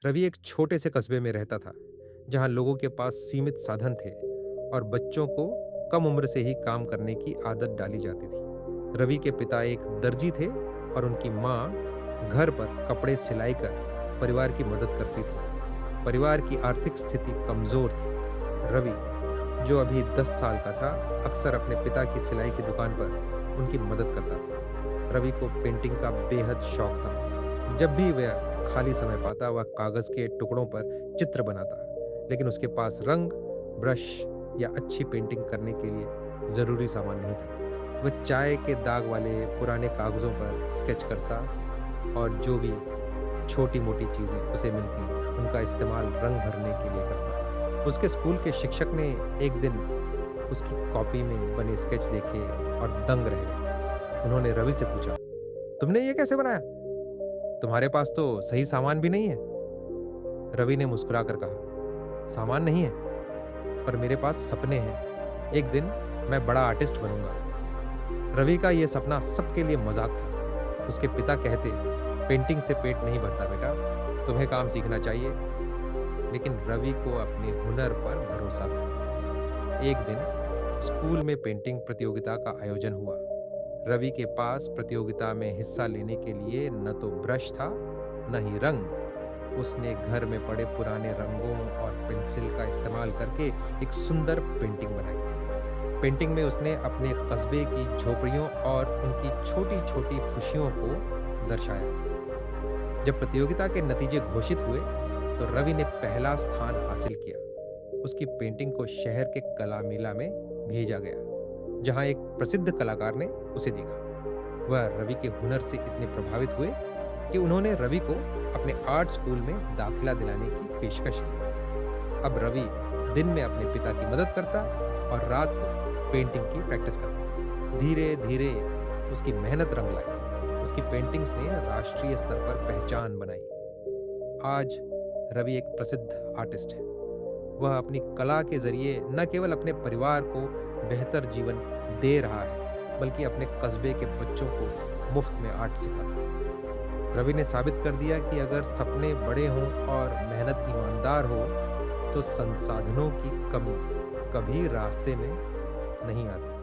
रवि एक छोटे से कस्बे में रहता था, जहां लोगों के पास सीमित साधन थे और बच्चों को कम उम्र से ही काम करने की आदत डाली जाती थी। रवि के पिता एक दर्जी थे और उनकी माँ घर पर कपड़े सिलाई कर परिवार की मदद करती थी। परिवार की आर्थिक स्थिति कमजोर थी। रवि, जो अभी 10 साल का था, अक्सर अपने पिता की सिलाई की दुकान पर उनकी मदद करता था। रवि को पेंटिंग का बेहद शौक था। जब भी वह खाली समय पाता, वह कागज के टुकड़ों पर चित्र बनाता, लेकिन उसके पास रंग, ब्रश या अच्छी पेंटिंग करने के लिए जरूरी सामान नहीं था। वह चाय के दाग वाले पुराने कागजों पर स्केच करता और जो भी छोटी मोटी चीजें उसे मिलती, उनका इस्तेमाल रंग भरने के लिए करता। उसके स्कूल के शिक्षक ने एक दिन उसकी कॉपी में बने स्केच देखे और दंग रह गए। उन्होंने रवि से पूछा, तुमने ये कैसे बनाया? तुम्हारे पास तो सही सामान भी नहीं है। रवि ने मुस्कुराकर कहा, सामान नहीं है, पर मेरे पास सपने हैं। एक दिन मैं बड़ा आर्टिस्ट बनूंगा। रवि का यह सपना सबके लिए मजाक था। उसके पिता कहते, पेंटिंग से पेट नहीं भरता बेटा, तुम्हें काम सीखना चाहिए। लेकिन रवि को अपने हुनर पर भरोसा था। एक दिन स्कूल में पेंटिंग प्रतियोगिता का आयोजन हुआ। रवि के पास प्रतियोगिता में हिस्सा लेने के लिए न तो ब्रश था, न ही रंग। उसने घर में पड़े पुराने रंगों और पेंसिल का इस्तेमाल करके एक सुंदर पेंटिंग बनाई। पेंटिंग में उसने अपने कस्बे की झोपड़ियों और उनकी छोटी छोटी खुशियों को दर्शाया। जब प्रतियोगिता के नतीजे घोषित हुए तो रवि ने पहला स्थान हासिल किया। उसकी पेंटिंग को शहर के कला मेला में भेजा गया, जहां एक प्रसिद्ध कलाकार ने उसे देखा। वह रवि के हुनर से इतने प्रभावित हुए कि उन्होंने रवि को अपने आर्ट स्कूल में दाखिला दिलाने की पेशकश की। अब रवि दिन में अपने पिता की मदद करता और रात को पेंटिंग की प्रैक्टिस करता। धीरे धीरे उसकी मेहनत रंग लाई। उसकी पेंटिंग्स ने राष्ट्रीय स्तर पर पहचान बनाई। आज रवि एक प्रसिद्ध आर्टिस्ट है। वह अपनी कला के जरिए न केवल अपने परिवार को बेहतर जीवन दे रहा है, बल्कि अपने कस्बे के बच्चों को मुफ्त में आर्ट सिखाता है। रवि ने साबित कर दिया कि अगर सपने बड़े हों और मेहनत ईमानदार हो, तो संसाधनों की कमी कभी रास्ते में नहीं आती।